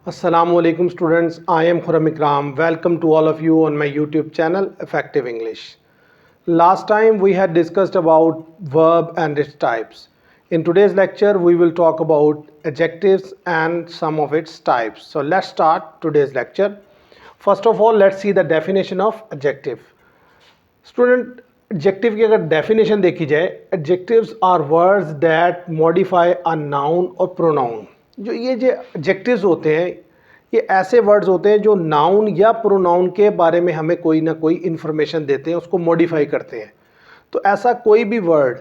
Assalamualaikum students, I am Khurram Ikram. Welcome to all of you on my YouTube channel Effective English. Last time we had discussed about verb and its types. In today's lecture we will talk about adjectives and some of its types. So let's start today's lecture. First of all, let's see the definition of adjective. Student, adjective की अगर definition देखी जाए, adjectives are words that modify a noun or pronoun. जो adjectives होते हैं, ये ऐसे words होते हैं जो नाउन या प्रोनाउन के बारे में हमें कोई ना कोई इन्फॉर्मेशन देते हैं, उसको मॉडिफाई करते हैं. तो ऐसा कोई भी वर्ड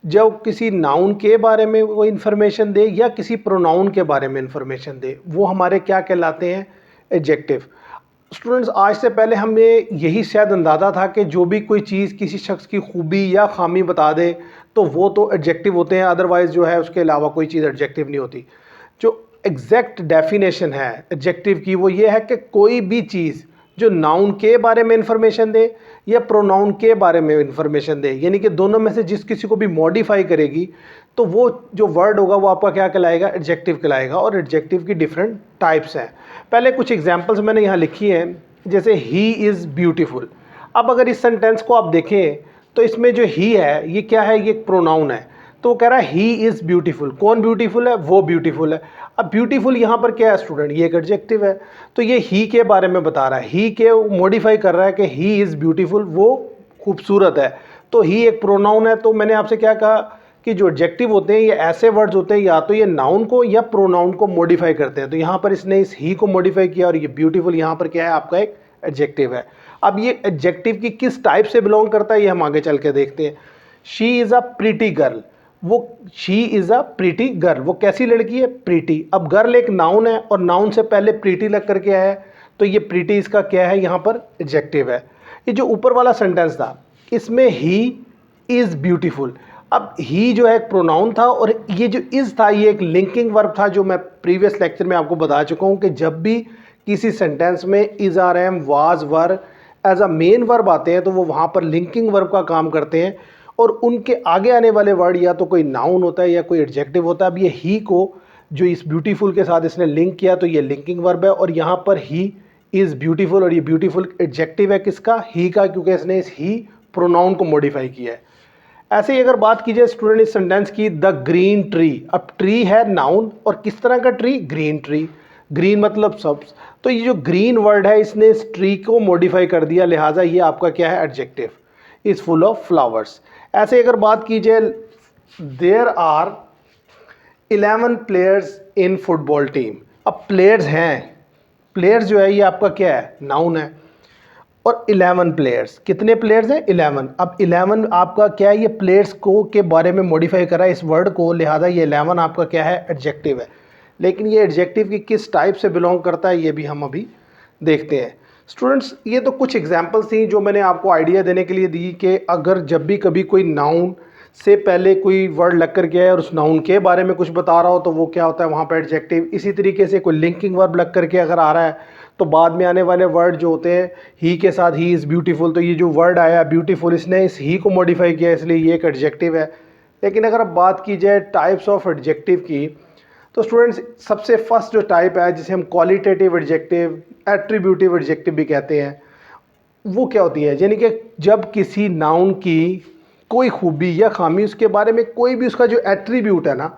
जो किसी नाउन के बारे में कोई इन्फॉर्मेशन दे या किसी प्रोनाउन के बारे में इन्फॉर्मेशन दे, वो हमारे क्या कहलाते हैं? एडजेक्टिव. स्टूडेंट्स, आज से पहले हमें यही शायद अंदाज़ा था कि जो भी कोई चीज़ किसी शख्स की खूबी या खामी बता दे तो वो तो एडजेक्टिव होते हैं, अदरवाइज़ जो है उसके अलावा कोई चीज़ एडजेक्टिव नहीं होती. जो एग्जैक्ट डेफिनेशन है एडजेक्टिव की वो ये है कि कोई भी चीज़ जो नाउन के बारे में इंफॉर्मेशन दे या प्रोनाउन के बारे में इंफॉर्मेशन दे, यानी कि दोनों में से जिस किसी को भी मॉडिफाई करेगी, तो वो जो वर्ड होगा वो आपका क्या कहलाएगा? एडजेक्टिव कहलाएगा. और एडजेक्टिव की डिफरेंट टाइप्स हैं. पहले कुछ एग्जांपल्स मैंने यहाँ लिखी हैं, जैसे ही इज़ ब्यूटीफुल. अब अगर इस सेंटेंस को आप देखें तो इसमें जो ही है ये क्या है? ये एक प्रोनाउन है. तो वो कह रहा है ही इज़ ब्यूटीफुल. कौन ब्यूटीफुल है? वो ब्यूटीफुल है. अब ब्यूटीफुल यहाँ पर क्या है स्टूडेंट? ये एक एडजेक्टिव है. तो ये ही के बारे में बता रहा है, ही के मॉडिफाई कर रहा है कि ही इज़ ब्यूटीफुल, वो खूबसूरत है. तो ही एक प्रोनाउन है. तो मैंने आपसे क्या कहा कि जो एडजेक्टिव होते हैं ये ऐसे वर्ड्स होते हैं या तो ये नाउन को या प्रोनाउन को मॉडिफाई करते हैं. तो यहाँ पर इसने इस ही को मॉडिफाई किया और ये ब्यूटीफुल यहाँ पर क्या है? आपका एक एडजेक्टिव है. अब ये एडजेक्टिव की किस टाइप से बिलोंग करता है ये हम आगे चल के देखते हैं. She is a pretty girl. वो she is a pretty girl, वो कैसी लड़की है? प्रीटी. अब गर्ल एक नाउन है और नाउन से पहले प्रीटी लग करके आया है, तो ये प्रीटी इसका क्या है? यहाँ पर एडजेक्टिव है. ये जो ऊपर वाला सेंटेंस था इसमें ही इज़ ब्यूटीफुल. अब ही जो है एक प्रोनाउन था और ये जो इज़ था ये एक लिंकिंग वर्ब था, जो मैं प्रीवियस लेक्चर में आपको बता चुका हूँ कि जब भी किसी सेंटेंस में is, are, am, was, were as a main verb आते हैं तो वो वहाँ पर लिंकिंग वर्ब का काम करते हैं और उनके आगे आने वाले वर्ड या तो कोई नाउन होता है या कोई एडजेक्टिव होता है. अब ये ही को जो इस ब्यूटीफुल के साथ इसने लिंक किया तो ये लिंकिंग वर्ब है और यहाँ पर ही इज़ ब्यूटीफुल और ये ब्यूटीफुल एडजेक्टिव है किसका? ही का, क्योंकि इसने इस ही प्रोनाउन को मॉडिफाई किया है. ऐसे ही अगर बात की जाए स्टूडेंट इस सेंटेंस की, द ग्रीन ट्री. अब ट्री है नाउन और किस तरह का ट्री? Green tree. ग्रीन मतलब सब्ज. तो ये जो ग्रीन वर्ड है इसने इस ट्री को मॉडिफाई कर दिया, लिहाजा ये आपका क्या है? Adjective. Is full of flowers. ऐसे अगर बात की जाए, there are 11 players in football team. अब प्लेयर्स हैं, प्लेयर्स जो है ये आपका क्या है? नाउन है. और 11 प्लेयर्स, कितने प्लेयर्स हैं? 11. अब 11 आपका क्या है? ये प्लेयर्स को के बारे में मॉडिफाई करा इस वर्ड को, लिहाजा ये 11 आपका क्या है? एडजेक्टिव है. लेकिन ये एडजेक्टिव की किस टाइप से बिलोंग करता है ये भी हम अभी देखते हैं. स्टूडेंट्स, ये तो कुछ एग्जांपल्स थी जो मैंने आपको आइडिया देने के लिए दी कि अगर जब भी कभी कोई नाउन से पहले कोई वर्ड लग कर गया है और उस नाउन के बारे में कुछ बता रहा हो तो वो क्या होता है? वहाँ पर एडजेक्टिव. इसी तरीके से कोई लिंकिंग वर्ब लग करके अगर आ रहा है तो बाद में आने वाले वर्ड जो होते हैं ही के साथ, ही इज़ ब्यूटीफुल, तो ये जो वर्ड आया ब्यूटीफुल इसने इस ही को मॉडिफाई किया इसलिए ये एक एडजेक्टिव है. लेकिन अगर अब बात की जाए टाइप्स ऑफ एडजेक्टिव की, तो स्टूडेंट्स सबसे फर्स्ट जो टाइप है जिसे हम क्वालिटेटिव एडजेक्टिव, एट्रीब्यूटिव एडजेक्टिव भी कहते हैं, वो क्या होती है? यानी कि जब किसी नाउन की कोई खूबी या खामी, उसके बारे में कोई भी उसका जो एट्रीब्यूट है ना,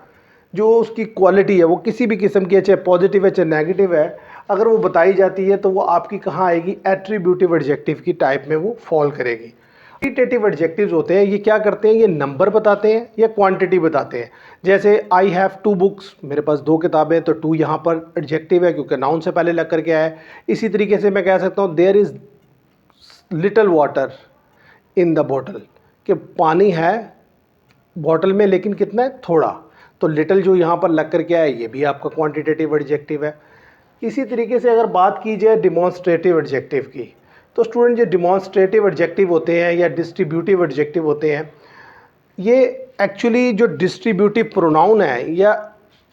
जो उसकी क्वालिटी है वो किसी भी किस्म की है, चाहे पॉजिटिव है चाहे नेगेटिव है, अगर वो बताई जाती है तो वो आपकी कहाँ आएगी? एट्रीब्यूटिव एडजेक्टिव की टाइप में वो फॉल करेगी. क्वांटिटेटिव एडजेक्टिव्स होते हैं, ये क्या करते हैं? ये नंबर बताते हैं या क्वांटिटी बताते हैं. जैसे आई हैव 2 बुक्स, मेरे पास 2 किताबें, तो 2 यहाँ पर एडजेक्टिव है क्योंकि नाउन से पहले लग करके आया है. इसी तरीके से मैं कह सकता हूँ there is little water in the bottle, कि पानी है बॉटल में लेकिन कितना है? थोड़ा. तो लिटल जो यहाँ पर लग करके आया है ये भी आपका क्वांटिटेटिव एडजेक्टिव है. इसी तरीके से अगर बात की जाए डिमॉन्स्ट्रेटिव एडजेक्टिव की, तो स्टूडेंट जो डिमॉन्स्ट्रेटिव एडजेक्टिव होते हैं या डिस्ट्रीब्यूटिव एडजेक्टिव होते हैं, ये एक्चुअली जो डिस्ट्रीब्यूटिव प्रोनाउन है या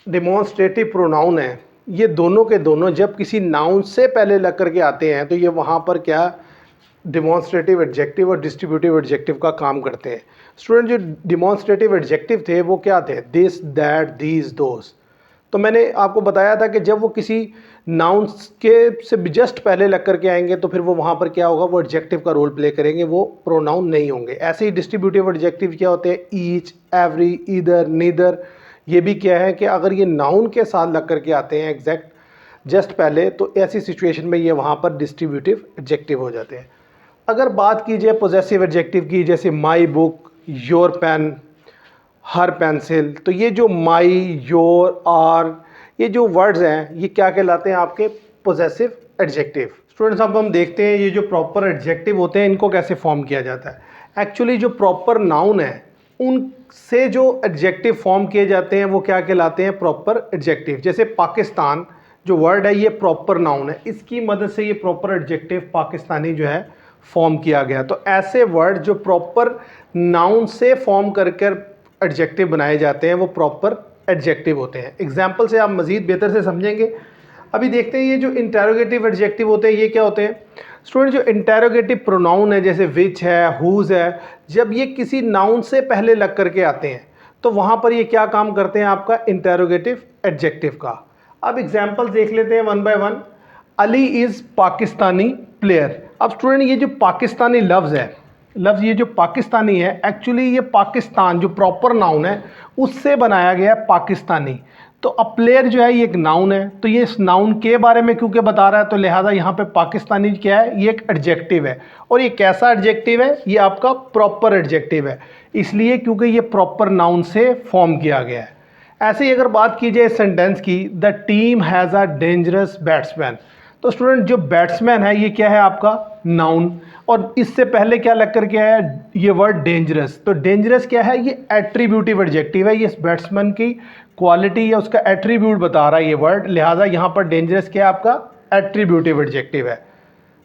डिमॉन्स्ट्रेटिव प्रोनाउन है, ये दोनों के दोनों जब किसी नाउन से पहले लग करके आते हैं तो ये वहाँ पर क्या? डिमॉन्स्ट्रेटिव एडजेक्टिव और डिस्ट्रीब्यूटिव एडजेक्टिव का काम करते हैं. स्टूडेंट जो डिमॉन्स्ट्रेटिव एडजेक्टिव थे वो क्या थे? This, that, these, those. तो मैंने आपको बताया था कि जब वो किसी नाउन के से जस्ट पहले लग करके आएंगे तो फिर वो वहाँ पर क्या होगा, वो एडजेक्टिव का रोल प्ले करेंगे, वो प्रोनाउन नहीं होंगे। ऐसे ही डिस्ट्रीब्यूटिव एडजेक्टिव क्या होते हैं, ईच, एवरी, ईदर, नीदर, ये भी क्या है कि अगर ये नाउन के साथ लग करके आते हैं एग्जैक्ट जस्ट पहले, तो ऐसी सिचुएशन में ये वहाँ पर डिस्ट्रीब्यूटिव एडजेक्टिव हो जाते हैं। अगर बात की जाए पोजेसिव एडजेक्टिव की, जैसे my book, your pen, her pencil, तो ये जो माई, योर, आर, ये जो वर्ड्स हैं ये क्या कहलाते हैं, आपके पोजेसिव एडजेक्टिव। स्टूडेंट्स अब हम देखते हैं ये जो प्रॉपर एडजेक्टिव होते हैं इनको कैसे फॉर्म किया जाता है। एक्चुअली जो प्रॉपर नाउन है उनसे जो एडजेक्टिव फॉर्म किए जाते हैं वो क्या कहलाते हैं, प्रॉपर एडजेक्टिव। जैसे पाकिस्तान जो वर्ड है ये प्रॉपर नाउन है, इसकी मदद से ये प्रॉपर एडजेक्टिव पाकिस्तानी जो है फॉर्म किया गया। तो ऐसे वर्ड जो प्रॉपर नाउन से फॉर्म कर एडजेक्टिव बनाए जाते हैं वो प्रॉपर एडजेक्टिव होते हैं। एग्जाम्पल से आप मज़ीद बेहतर से समझेंगे। अभी देखते हैं ये जो इंटेरोगेटिव एडजेक्टिव होते हैं ये क्या होते हैं। स्टूडेंट जो इंटेरोगेटिव प्रोनाउन है जैसे विच है, हुज है, जब ये किसी नाउन से पहले लग करके आते हैं तो वहाँ पर ये क्या काम करते हैं, आपका इंटेरोगेटिव एडजेक्टिव का। अब एग्जाम्पल देख लेते हैं one by one. Ali is Pakistani player. अब स्टूडेंट ये जो पाकिस्तानी लफ्ज़ है, लफ्ज़ ये जो पाकिस्तानी है, एक्चुअली ये पाकिस्तान जो प्रॉपर नाउन है उससे बनाया गया है पाकिस्तानी। तो अब प्लेयर जो है ये एक नाउन है, तो ये इस नाउन के बारे में क्योंकि बता रहा है तो लिहाजा यहाँ पे पाकिस्तानी क्या है, ये एक एडजेक्टिव है। और ये कैसा एडजेक्टिव है, ये आपका प्रॉपर एडजेक्टिव है, इसलिए क्योंकि ये प्रॉपर नाउन से फॉर्म किया गया है। ऐसे ही अगर बात की जाए सेंटेंस की, the team has a dangerous batsman, तो स्टूडेंट जो बैट्समैन है ये क्या है, आपका नाउन, और इससे पहले क्या लग कर के आया, ये वर्ड डेंजरस। तो डेंजरस क्या है, ये एट्रीब्यूटिव एडजेक्टिव है, ये इस बैट्समैन की क्वालिटी या उसका एट्रीब्यूट बता रहा है ये वर्ड, लिहाजा यहाँ पर डेंजरस क्या है, आपका एट्रीब्यूटिव एडजेक्टिव है।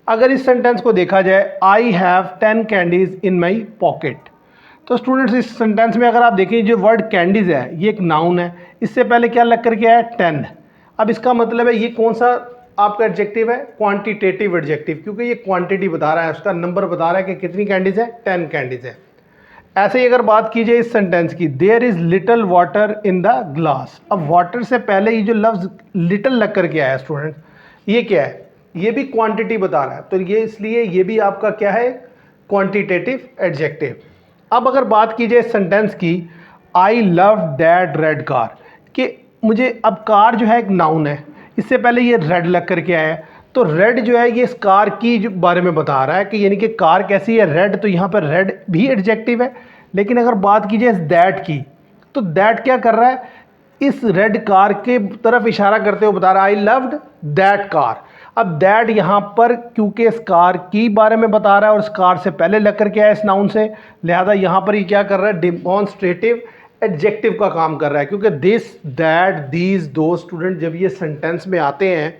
अगर इस सेंटेंस को देखा जाए, I have 10 candies in my pocket, तो स्टूडेंट्स इस सेंटेंस में अगर आप देखें जो वर्ड कैंडीज़ है ये एक नाउन है, इससे पहले क्या लग करके आया, 10। अब इसका मतलब है ये कौन सा आपका एडजेक्टिव है, क्वांटिटेटिव एडजेक्टिव, क्योंकि ये क्वांटिटी बता रहा है, उसका नंबर बता रहा है कि कितनी कैंडीज़ है, 10 कैंडीज़ है। ऐसे ही अगर बात की जाए इस सेंटेंस की, there is little water in the glass. अब वाटर से पहले ये जो लफ्ज़ लिटिल लग करके आया स्टूडेंट, ये क्या है, ये भी क्वांटिटी बता रहा है, तो ये इसलिए ये भी आपका क्या है, क्वांटिटेटिव एडजेक्टिव। अब अगर बात की जाए सेंटेंस की, I love that red car, कि मुझे, अब कार जो है एक नाउन है, इससे पहले ये रेड लग करके आया है, तो रेड जो है ये इस कार की जो बारे में बता रहा है कि यानी कि कार कैसी है, रेड, तो यहाँ पर रेड भी एडजेक्टिव है। लेकिन अगर बात की जाए दैट की, तो दैट क्या कर रहा है, इस रेड कार के तरफ इशारा करते हुए बता रहा है, आई लव्ड दैट कार। अब दैट यहाँ पर क्योंकि इस कार की बारे में बता रहा है और इस कार से पहले लग करके आया इस नाउन से, लिहाजा यहाँ पर ये क्या कर रहा है, डिमॉन्स्ट्रेटिव एडजेक्टिव का काम कर रहा है। क्योंकि दिस, दैट, दीज, दो, स्टूडेंट जब ये सेंटेंस में आते हैं,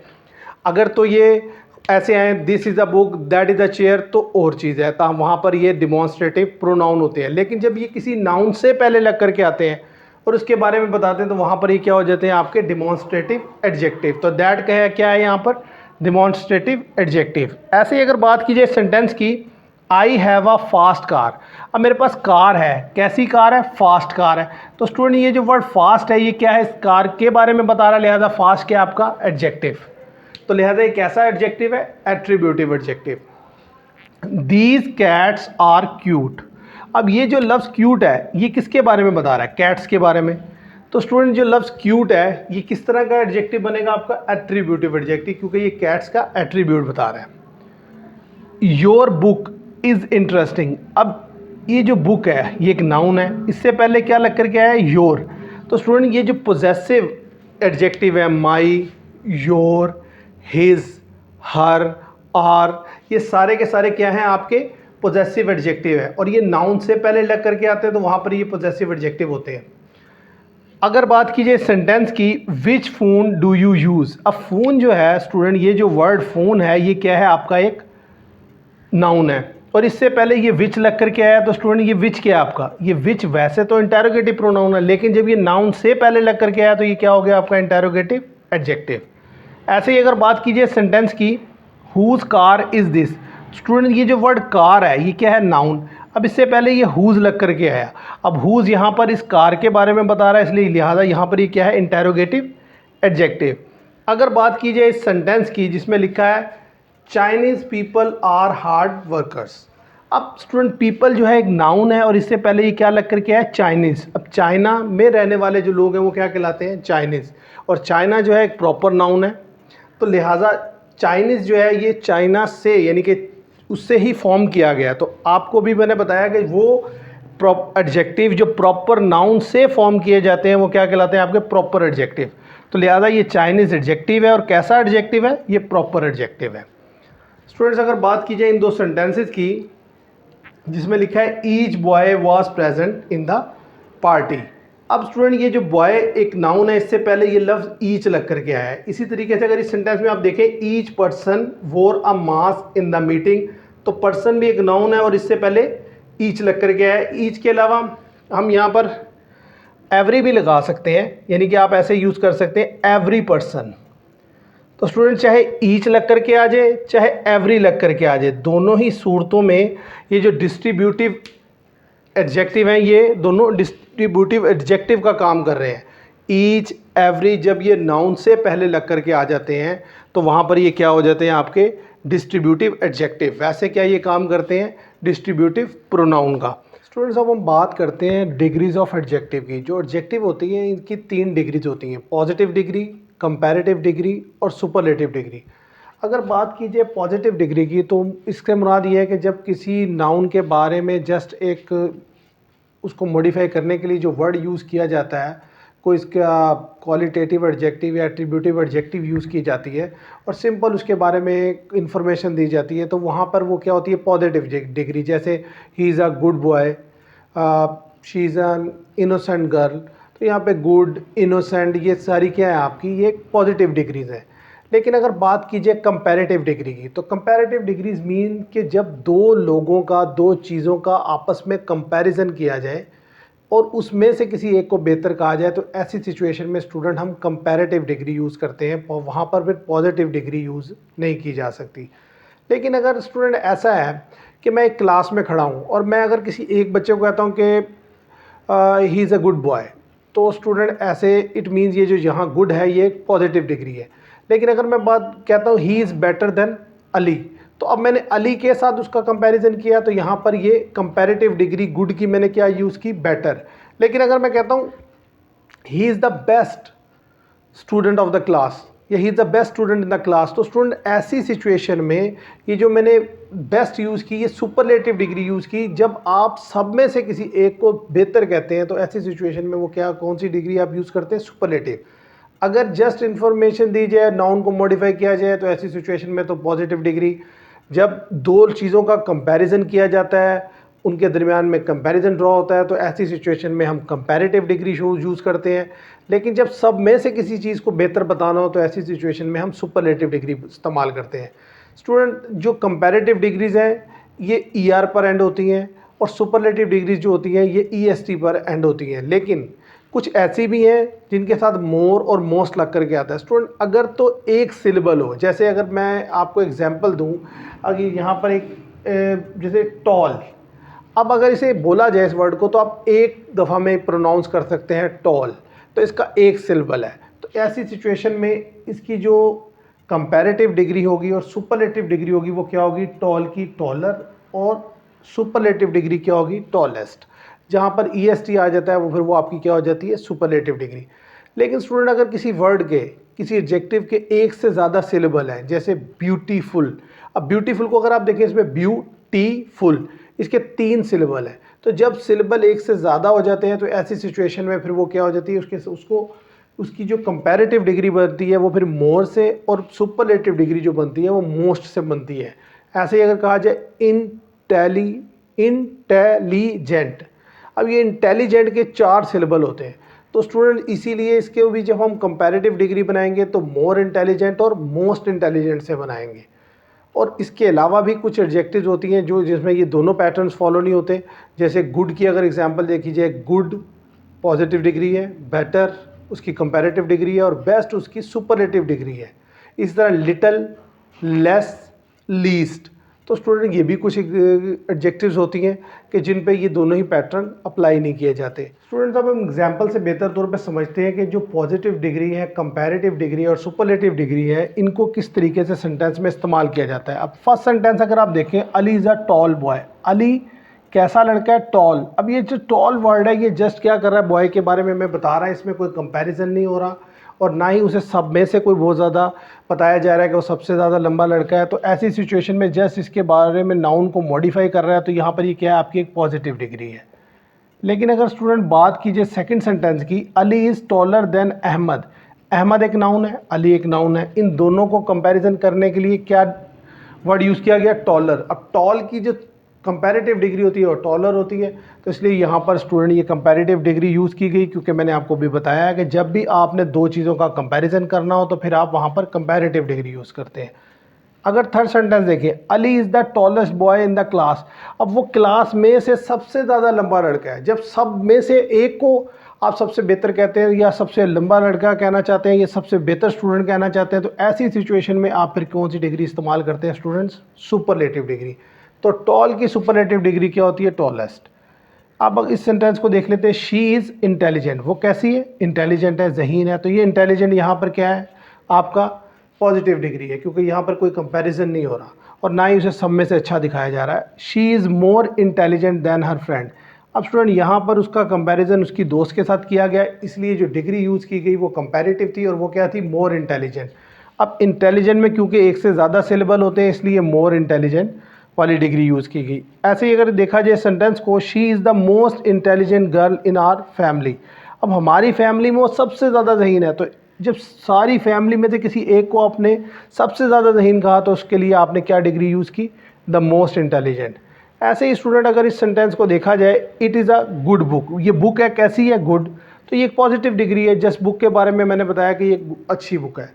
अगर तो ये ऐसे आए, this is a book, that is a chair, तो और चीज़ है, तो वहाँ पर ये डिमॉन्स्ट्रेटिव प्रोनाउन होते हैं। लेकिन जब ये किसी नाउन से पहले लग करके आते हैं और उसके बारे में बताते हैं तो वहाँ पर ये क्या हो जाते हैं, आपके डिमॉन्स्ट्रेटिव एडजेक्टिव। तो दैट क्या है यहाँ पर, डिमॉन्स्ट्रेटिव एडजेक्टिव। ऐसे ही अगर बात की जाए सेंटेंस की, I have a fast car, अब मेरे पास कार है, कैसी कार है, फास्ट कार है। तो स्टूडेंट ये जो वर्ड फास्ट है ये क्या है, इस कार के बारे में बता रहा है, लिहाजा फास्ट क्या आपका एडजेक्टिव। तो लिहाजा ये कैसा एडजेक्टिव है, attributive adjective. These cats are cute, अब ये जो लफ्ज़ क्यूट है ये किसके बारे में बता रहा है, कैट्स के बारे में। तो स्टूडेंट जो लफ्ज़ क्यूट है ये किस तरह का एडजेक्टिव बनेगा, आपका एट्रीब्यूटिव एडजेक्टिव, क्योंकि ये कैट्स का एट्रीब्यूट बता रहा है। योर बुक इज़ इंटरेस्टिंग, अब ये जो बुक है ये एक नाउन है, इससे पहले क्या लग कर के आया है, योर। तो स्टूडेंट ये जो पोजेसिव एडजेक्टिव है, माई, योर, हिज, हर, आर, ये सारे के सारे क्या हैं, आपके पोजेसिव एडजेक्टिव है, और ये नाउन से पहले लग करके आते हैं तो वहाँ पर ये पोजेसिव एडजेक्टिव होते हैं। अगर बात की जाए सेंटेंस की, विच फ़ोन डू यू यूज़, अब फ़ोन जो है स्टूडेंट, ये जो वर्ड फ़ोन है ये क्या है, आपका एक नाउन है, और इससे पहले ये विच लग करके आया, तो स्टूडेंट ये विच क्या है आपका, ये विच वैसे तो इंटेरोगेटिव प्रोनाउन है, लेकिन जब ये नाउन से पहले लग करके आया तो ये क्या हो गया, आपका इंटेरोगेटिव एडजेक्टिव। ऐसे ही अगर बात कीजिए सेंटेंस की, whose car is this, student ये जो वर्ड कार है ये क्या है, नाउन, अब इससे पहले ये हुज लग करके आया, अब हुज यहाँ पर इस कार के बारे में बता रहा है, इसलिए लिहाजा यहाँ पर ये क्या है, इंटेरोगेटिव एडजेक्टिव। अगर बात की जाए इस सेंटेंस की जिसमें लिखा है Chinese people are hard workers. अब स्टूडेंट पीपल जो है एक नाउन है और इससे पहले ये क्या लग करके है, चाइनीज़। अब चाइना में रहने वाले जो लोग हैं वो क्या कहलाते हैं, चाइनीज़। और चाइना जो है एक प्रॉपर नाउन है, तो लिहाजा चाइनीज़ जो है ये चाइना से यानी कि उससे ही फॉर्म किया गया। तो आपको भी मैंने बताया कि वो एडजेक्टिव जो प्रॉपर नाउन से फॉर्म किए जाते हैं वो क्या कहलाते हैं, आपके प्रॉपर एडजेक्टिव। तो लिहाजा ये चाइनीज़ एडजेक्टिव है। और कैसा एडजेक्टिव है, ये प्रॉपर एडजेक्टिव है। स्टूडेंट्स अगर बात की जाए इन दो सेंटेंसेस की जिसमें लिखा है each boy was present in the party. अब स्टूडेंट ये जो बॉय एक नाउन है, इससे पहले ये लफ्ज़ ईच लग करके आया है। इसी तरीके से अगर इस सेंटेंस में आप देखें ईच पर्सन वोर a mask in the meeting, तो पर्सन भी एक नाउन है और इससे पहले ईच लग करके आया है। ईच के अलावा हम यहाँ पर एवरी भी लगा सकते हैं, यानी कि आप ऐसे यूज़ कर सकते हैं एवरी पर्सन। तो स्टूडेंट चाहे ईच लग करके आ जाए चाहे एवरी लग करके आ जाए, दोनों ही सूरतों में ये जो डिस्ट्रीब्यूटिव एडजेक्टिव हैं ये दोनों डिस्ट्रीब्यूटिव एडजेक्टिव का काम कर रहे हैं। ईच एवरी जब ये नाउन से पहले लग करके आ जाते हैं तो वहाँ पर ये क्या हो जाते हैं, आपके डिस्ट्रीब्यूटिव एडजेक्टिव। वैसे क्या ये काम करते हैं, डिस्ट्रीब्यूटिव प्रोनाउन का। स्टूडेंट्स अब हम बात करते हैं डिग्रीज ऑफ एडजेक्टिव की। जो एडजेक्टिव होती हैं इनकी 3 डिग्रीज होती हैं, पॉजिटिव डिग्री, कंपैरेटिव डिग्री और सुपरलेटिव डिग्री। अगर बात कीजिए पॉजिटिव डिग्री की तो इसके मुराद ये है कि जब किसी नाउन के बारे में जस्ट एक उसको मॉडिफाई करने के लिए जो वर्ड यूज़ किया जाता है, कोई इसका क्वालिटेटिव एडजेक्टिव या एट्रीब्यूटिव एडजेक्टिव यूज़ की जाती है और सिंपल उसके बारे में इंफॉर्मेशन दी जाती है, तो वहाँ पर वो क्या होती है, पॉजिटिव डिग्री। जैसे he is a good boy, she is an innocent girl, तो यहाँ पे गुड, इनोसेंट, ये सारी क्या है आपकी, ये पॉजिटिव डिग्रीज़ है। लेकिन अगर बात कीजिए कंपैरेटिव डिग्री की, तो कंपैरेटिव डिग्रीज मीन कि जब दो लोगों का, दो चीज़ों का आपस में कंपैरिजन किया जाए और उसमें से किसी एक को बेहतर कहा जाए, तो ऐसी सिचुएशन में स्टूडेंट हम कंपैरेटिव डिग्री यूज़ करते हैं और वहाँ पर फिर पॉजिटिव डिग्री यूज़ नहीं की जा सकती। लेकिन अगर स्टूडेंट ऐसा है कि मैं एक क्लास में खड़ा हूँ और मैं अगर किसी एक बच्चे को कहता हूँ कि he is a good boy, तो स्टूडेंट ऐसे इट मीन्स ये जो यहाँ गुड है ये एक पॉजिटिव डिग्री है। लेकिन अगर मैं बात कहता हूँ he is better than Ali, तो अब मैंने अली के साथ उसका कंपैरिजन किया, तो यहाँ पर ये कंपैरेटिव डिग्री गुड की मैंने क्या यूज़ की, बेटर। लेकिन अगर मैं कहता हूँ he is the best student of the class या he is the best student in the class, तो स्टूडेंट ऐसी सिचुएशन में ये जो मैंने बेस्ट यूज़ की ये सुपरलेटिव डिग्री यूज़ की। जब आप सब में से किसी एक को बेहतर कहते हैं तो ऐसी सिचुएशन में वो क्या, कौन सी डिग्री आप यूज़ करते हैं, सुपरलेटिव। अगर जस्ट इन्फॉर्मेशन दी जाए, नाउन को मॉडिफाई किया जाए, तो ऐसी सिचुएशन में तो पॉजिटिव डिग्री। जब दो चीज़ों का कंपैरिजन किया जाता है, उनके दरमियान में कंपैरिजन ड्रॉ होता है, तो ऐसी सिचुएशन में हम कंपैरेटिव डिग्री यूज़ करते हैं। लेकिन जब सब में से किसी चीज़ को बेहतर बताना हो तो ऐसी सिचुएशन में हम सुपरलेटिव डिग्री इस्तेमाल करते हैं। स्टूडेंट जो कंपैरेटिव डिग्रीज़ हैं ये ER पर एंड होती हैं और सुपरलेटिव डिग्रीज जो होती हैं ये EST पर एंड होती हैं। लेकिन कुछ ऐसी भी हैं जिनके साथ मोर और मोस्ट लग करके आता है। स्टूडेंट अगर तो एक सिलेबल हो, जैसे अगर मैं आपको एग्जांपल दूं, अगर यहाँ पर एक जैसे टॉल, अब अगर इसे बोला जाए इस वर्ड को तो आप एक दफ़ा में प्रोनाउंस कर सकते हैं टॉल, तो इसका एक सिलेबल है। तो ऐसी सिचुएशन में इसकी जो कंपैरेटिव डिग्री होगी और सुपरलेटिव डिग्री होगी वो क्या होगी, टॉल की टॉलर और सुपरलेटिव डिग्री क्या होगी, टॉलेस्ट। जहाँ पर EST आ जाता है वो फिर वो आपकी क्या हो जाती है, सुपरलेटिव डिग्री। लेकिन स्टूडेंट अगर किसी वर्ड के, किसी एडजेक्टिव के एक से ज़्यादा सिलेबल हैं, जैसे ब्यूटीफुल, अब ब्यूटीफुल को अगर आप देखें इसमें ब्यूटीफुल, इसके 3 सिलेबल हैं। तो जब सिलेबल एक से ज़्यादा हो जाते हैं तो ऐसी सिचुएशन में फिर वो क्या हो जाती है, उसकी जो कंपैरेटिव डिग्री बनती है वो फिर मोर से और सुपरलेटिव डिग्री जो बनती है वो मोस्ट से बनती है। ऐसे ही अगर कहा जाए इंटेलिजेंट, अब ये इंटेलिजेंट के 4 सिलेबल होते हैं। तो स्टूडेंट इसीलिए इसके भी जब हम कंपैरेटिव डिग्री बनाएंगे तो मोर इंटेलिजेंट और मोस्ट इंटेलिजेंट से बनाएंगे। और इसके अलावा भी कुछ एडजेक्टिव्स होती हैं जो जिसमें ये दोनों पैटर्न्स फॉलो नहीं होते। जैसे गुड की अगर एग्जांपल देखी जाए, गुड पॉजिटिव डिग्री है, बेटर उसकी कंपैरेटिव डिग्री है और बेस्ट उसकी सुपरलेटिव डिग्री है। इस तरह लिटिल, लेस, लीस्ट तो स्टूडेंट ये भी कुछ एडजेक्टिव्स होती हैं कि जिन पे ये दोनों ही पैटर्न अप्लाई नहीं किए जाते। स्टूडेंट्स अब हम एग्जांपल से बेहतर तौर पे समझते हैं कि जो पॉजिटिव डिग्री है, कंपैरेटिव डिग्री और सुपरलेटिव डिग्री है, इनको किस तरीके से सेंटेंस में इस्तेमाल किया जाता है। अब फर्स्ट सेंटेंस अगर आप देखें, Ali is a tall boy. Ali कैसा लड़का है? टॉल। अब ये जो टॉल वर्ड है ये जस्ट क्या कर रहा है, बॉय के बारे में मैं बता रहा है, इसमें कोई कंपैरिजन नहीं हो रहा और ना ही उसे सब में से कोई बहुत ज़्यादा बताया जा रहा है कि वो सबसे ज़्यादा लंबा लड़का है। तो ऐसी सिचुएशन में जस्ट इसके बारे में नाउन को मॉडिफाई कर रहा है, तो यहाँ पर ये क्या है, आपकी एक पॉजिटिव डिग्री है। लेकिन अगर स्टूडेंट बात कीजिए सेकंड सेंटेंस की, Ali is taller than Ahmad. Ahmad एक नाउन है, अली एक नाउन है, इन दोनों को कंपैरिजन करने के लिए क्या वर्ड यूज़ किया गया? टॉलर। अब टॉल की जो कंपैरेटिव डिग्री होती है और टॉलर होती है, तो इसलिए यहाँ पर स्टूडेंट ये कंपैरेटिव डिग्री यूज़ की गई, क्योंकि मैंने आपको भी बताया है कि जब भी आपने दो चीज़ों का कंपैरिजन करना हो तो फिर आप वहाँ पर कंपैरेटिव डिग्री यूज़ करते हैं। अगर थर्ड सेंटेंस देखें, Ali is the tallest boy in the class. अब वो क्लास में से सबसे ज़्यादा लंबा लड़का है। जब सब में से एक को आप सबसे बेहतर कहते हैं या सबसे लंबा लड़का कहना चाहते हैं या सबसे बेहतर स्टूडेंट कहना चाहते हैं, तो ऐसी सिचुएशन में आप फिर कौन सी डिग्री इस्तेमाल करते हैं स्टूडेंट्स? Superlative degree. तो टॉल की सुपरलेटिव डिग्री क्या होती है? टॉलेस्ट। अब इस सेंटेंस को देख लेते हैं, शी इज़ इंटेलिजेंट। वो कैसी है? इंटेलिजेंट है, ज़हीन है। तो ये इंटेलिजेंट यहाँ पर क्या है? आपका पॉजिटिव डिग्री है, क्योंकि यहाँ पर कोई कंपैरिजन नहीं हो रहा और ना ही उसे सब में से अच्छा दिखाया जा रहा है। She is more intelligent than her friend. अब स्टूडेंट यहाँ पर उसका कंपैरिजन उसकी दोस्त के साथ किया गया, इसलिए जो डिग्री यूज़ की गई वो कंपैरेटिव थी और वो क्या थी? More intelligent. अब इंटेलिजेंट में क्योंकि एक से ज़्यादा सिलेबल होते हैं, इसलिए मोर इंटेलिजेंट वाली डिग्री यूज़ की गई। ऐसे ही अगर देखा जाए सेंटेंस को, she is the most intelligent girl in our family. अब हमारी फैमिली में वो सबसे ज़्यादा ज़हीन है, तो जब सारी फैमिली में से किसी एक को आपने सबसे ज़्यादा ज़हीन कहा तो उसके लिए आपने क्या डिग्री यूज़ की? The most intelligent. ऐसे ही स्टूडेंट अगर इस सेंटेंस को देखा जाए, it is a good book. ये बुक है, कैसी है? गुड। तो ये एक पॉजिटिव डिग्री है। जस्ट बुक के बारे में मैंने बताया कि ये अच्छी बुक है।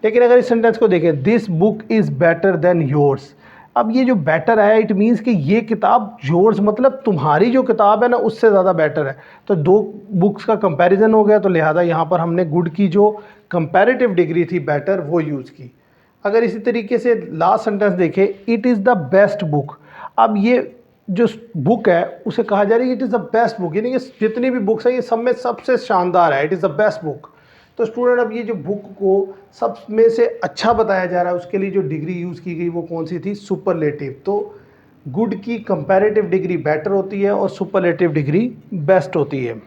लेकिन अगर इस सेंटेंस को देखें, this book is better than yours. अब ये जो बेटर है, इट मीन्स कि ये किताब योर्स मतलब तुम्हारी जो किताब है ना उससे ज़्यादा बेटर है। तो दो बुक्स का कंपैरिजन हो गया, तो लिहाजा यहाँ पर हमने गुड की जो कंपैरेटिव डिग्री थी बेटर वो यूज़ की। अगर इसी तरीके से लास्ट सेंटेंस देखें, it is the best book. अब ये जो बुक है उसे कहा जा रहा है it is the best book, यानी कि जितनी भी बुक्स हैं ये सब में सबसे शानदार है, it is the best book. तो स्टूडेंट अब ये जो बुक को सब में से अच्छा बताया जा रहा है, उसके लिए जो डिग्री यूज़ की गई वो कौन सी थी? सुपरलेटिव। तो गुड की कंपैरेटिव डिग्री बेटर होती है और सुपरलेटिव डिग्री बेस्ट होती है।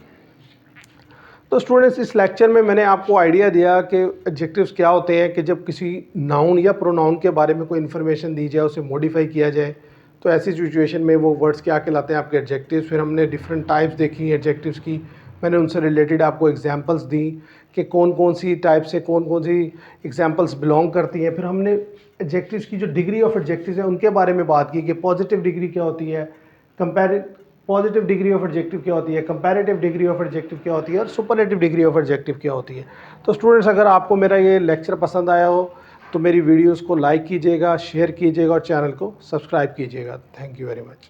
तो स्टूडेंट्स इस लेक्चर में मैंने आपको आइडिया दिया कि एडजेक्टिव्स क्या होते हैं, कि जब किसी नाउन या प्रोनाउन के बारे में कोई इन्फॉर्मेशन दी जाए, उसे मॉडिफाई किया जाए, तो ऐसी सिचुएशन में वो वर्ड्स क्या कहलाते हैं? आपके एडजेक्टिव्स। फिर हमने डिफरेंट टाइप्स देखी एडजेक्टिव्स की, मैंने उनसे रिलेटेड आपको एग्जांपल्स दी कि कौन कौन सी टाइप से कौन कौन सी एग्जांपल्स बिलोंग करती हैं। फिर हमने एडजेक्टिव्स की जो डिग्री ऑफ एडजेक्टिव्स है उनके बारे में बात की कि पॉजिटिव डिग्री क्या होती है, पॉजिटिव डिग्री ऑफ एडजेक्टिव क्या होती है, कंपैरेटिव डिग्री ऑफ एडजेक्टिव क्या होती है और सुपरलेटिव डिग्री ऑफ एडजेक्टिव क्या होती है। तो स्टूडेंट्स अगर आपको मेरा ये लेक्चर पसंद आया हो तो मेरी वीडियोज़ को लाइक कीजिएगा, शेयर कीजिएगा और चैनल को सब्सक्राइब कीजिएगा। Thank you very much.